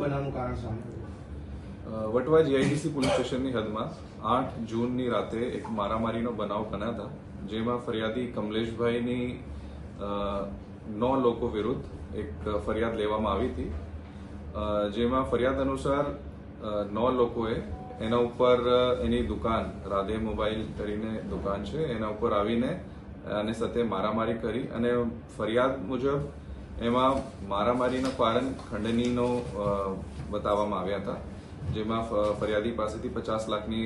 બનાવનું કારણ સામે Vatva GIDC police સ્ટેશનની હદમાં 8 જૂનની રાતે એક મારામારીનો બનાવ બન્યા હતા, જેમાં ફરિયાદી કમલેશભાઈની 9 લોકો વિરુદ્ધ એક ફરિયાદ લેવામાં આવી હતી, જેમાં ફરિયાદ અનુસાર 9 લોકોએ એના ઉપર એની દુકાન રાધે મોબાઈલ કરીને દુકાન છે એના ઉપર આવીને અને સાથે મારામારી કરી અને ફરિયાદ મુજબ એમાં મારામારીના કારણ ખંડનીનો બતાવવામાં આવ્યા હતા, જેમાં ફરિયાદી પાસેથી 50 લાખની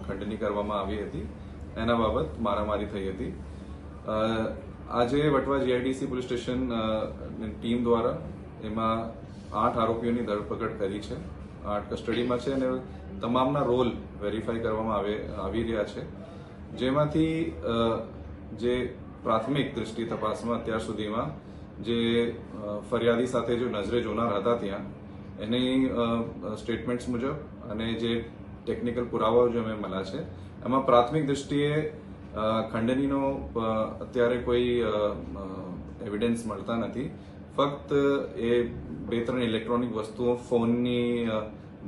ખંડની કરવામાં આવી હતી. એના બાબત મારામારી થઈ હતી. આજે Vatva GIDC police station team દ્વારા એમાં 8 આરોપીઓની ધરપકડ કરી છે. 8 કસ્ટડીમાં છે અને તમામના રોલ વેરીફાઈ કરવામાં આવી રહ્યા છે, જેમાંથી જે પ્રાથમિક દૃષ્ટિ તપાસમાં અત્યાર સુધીમાં જે ફરિયાદી સાથે જો નજરે જોનાર હતા ત્યાં એની સ્ટેટમેન્ટ્સ મુજબ અને જે ટેકનિકલ પુરાવાઓ જે અમે મળ્યા છે એમાં પ્રાથમિક દૃષ્ટિએ ખંડનીનો અત્યારે કોઈ એવિડન્સ મળતા નથી. ફક્ત એ 2-3 ઇલેક્ટ્રોનિક વસ્તુઓ ફોનની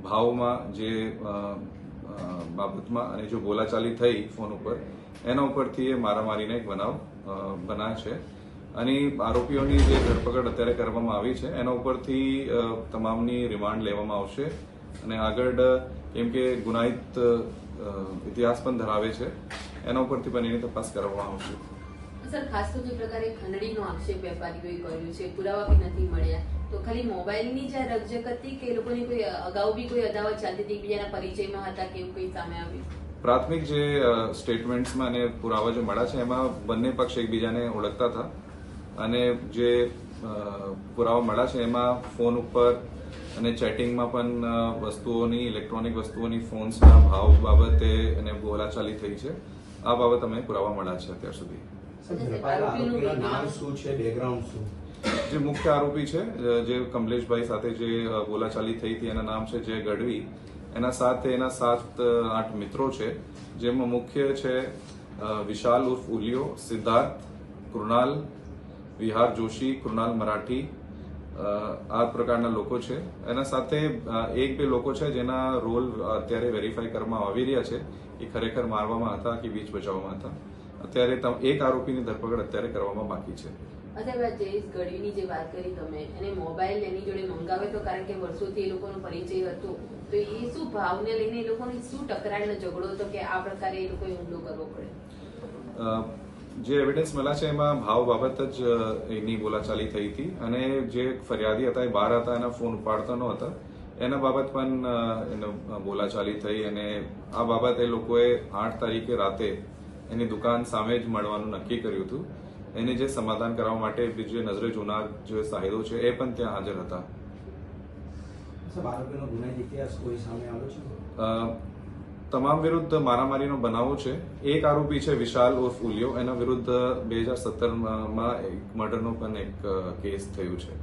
ભાવમાં જે બાબતમાં અને જો બોલાચાલી થઈ ફોન ઉપર એના ઉપરથી એ મારામારીને એક બનાવ બનાવ્યો છે અને આરોપીઓની જે ધરપકડ અત્યારે કરવામાં આવી છે એના ઉપરથી તમામની રિમાન્ડ લેવામાં આવશે અને આગળ કેમ કે ગુનાહિત ઇતિહાસ પણ ધરાવે છે એના ઉપરથી પણ એની તપાસ કરવામાં આવશે. સર, ખાસ તો જે પ્રકારે ખંડણીનો આક્ષેપ વેપારીઓએ કર્યો છે, પુરાવા બી નથી મળ્યા, તો ખાલી મોબાઈલની જ રકજક હતી કે લોકોની કોઈ અગાઉ બી કોઈ અદાવત ચાલતી હતી, એકબીજાના પરિચયમાં હતા કે એવું કંઈ સામે આવ્યું? પ્રાથમિક જે સ્ટેટમેન્ટ્સમાં અને પુરાવા જે મળ્યા છે એમાં બંને પક્ષ એકબીજાને ઓળખતા હતા અને જે પુરાવા મળ્યા છે એમાં ફોન ઉપર અને ચેટિંગમાં પણ વસ્તુઓની ઇલેક્ટ્રોનિક વસ્તુઓની ફોન્સના ભાવ બાબતે અને બોલાચાલી થઈ છે. આ બાબત અમે પુરાવા મળ્યા છે અત્યાર સુધી. જે મુખ્ય આરોપી છે જે કમલેશભાઈ સાથે જે બોલાચાલી થઈ હતી એના નામ છે જય ગઢવી. એના સાથે એના 7-8 મિત્રો છે, જેમાં મુખ્ય છે વિશાલ ઉર્ફ ઉલિયો, સિદ્ધાર્થ, કૃણાલ, વિહાર જોશી, કૃણાલ મરાઠી, આ પ્રકારના લોકો છે. એના સાથે 1-2 લોકો છે જેના રોલ અત્યારે વેરીફાઈ કરવામાં આવી રહ્યા છે, એ ખરેખર મારવામાં હતા કે બીચ બચાવવામાં હતા. અત્યારે એક આરોપીની ધરપકડ અત્યારે કરવામાં બાકી છે. જયેશ ગઢવીની જે વાત કરી તમે, એને મોબાઈલ એની જોડે મંગાવે તો કારણ કે વર્ષોથી એ લોકોનો પરિચય હતો, તો એ શું ભાવને લઈને એ લોકોની શું ટકરાળનો ઝઘડો હતો કે આ પ્રકારે એ લોકોએ હુમલો કરવો પડે? જે એવિડન્સ મળ્યા છે એમાં ભાવ બાબત જ એની બોલાચાલી થઈ હતી અને જે ફરિયાદી હતા એ બહાર હતા, એના ફોન ઉપાડતા ન હતા, એના બાબત પણ એનો બોલાચાલી થઈ અને આ બાબત એ લોકોએ 8 તારીખે રાતે એની દુકાન સામે જ મળવાનું નક્કી કર્યું હતું. એને જે સમાધાન કરવા માટે જે નજરે જોનાર જે સાહિદો છે એ પણ ત્યાં હાજર હતા. તમામ વિરુદ્ધ મારામારીનો બનાવો છે. એક આરોપી છે વિશાલ ઉર્ફ ઉલિયો, એના વિરુદ્ધ 2017માં એક મર્ડરનો પણ એક કેસ થયું છે.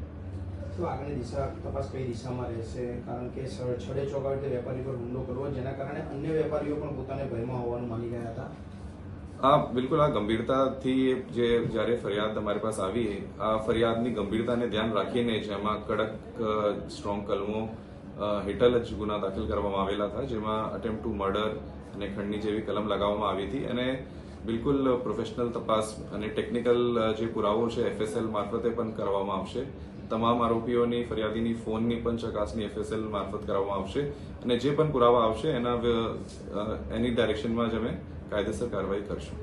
આગળની દિશા તપાસ કઈ દિશામાં રહેશે? કારણ કે છડે ચોગાડતે વેપારી પર હુમલો કરવો જેના કારણે અન્ય વેપારીઓ પણ પોતાને ભયમાં હોવાનું માની ગયા હતા. હા, બિલકુલ. આ ગંભીરતાથી જે જ્યારે ફરિયાદ અમારી પાસે આવી, આ ફરિયાદની ગંભીરતાને ધ્યાન રાખીને જેમાં કડક સ્ટ્રોંગ કલમો હેઠળ જ ગુના દાખલ કરવામાં આવેલા હતા, જેમાં અટેમ્પ્ટ ટુ મર્ડર અને ખંડની જેવી કલમ લગાવવામાં આવી હતી અને બિલકુલ પ્રોફેશનલ તપાસ અને ટેકનિકલ જે પુરાવો છે FSL મારફતે પણ કરવામાં આવશે. તમામ આરોપીઓની ફરિયાદીની ફોનની પણ ચકાસણી FSL મારફત કરવામાં આવશે અને જે પણ પુરાવા આવશે એની ડાયરેક્શનમાં જ અમે કાયદેસર કાર્યવાહી કરશું.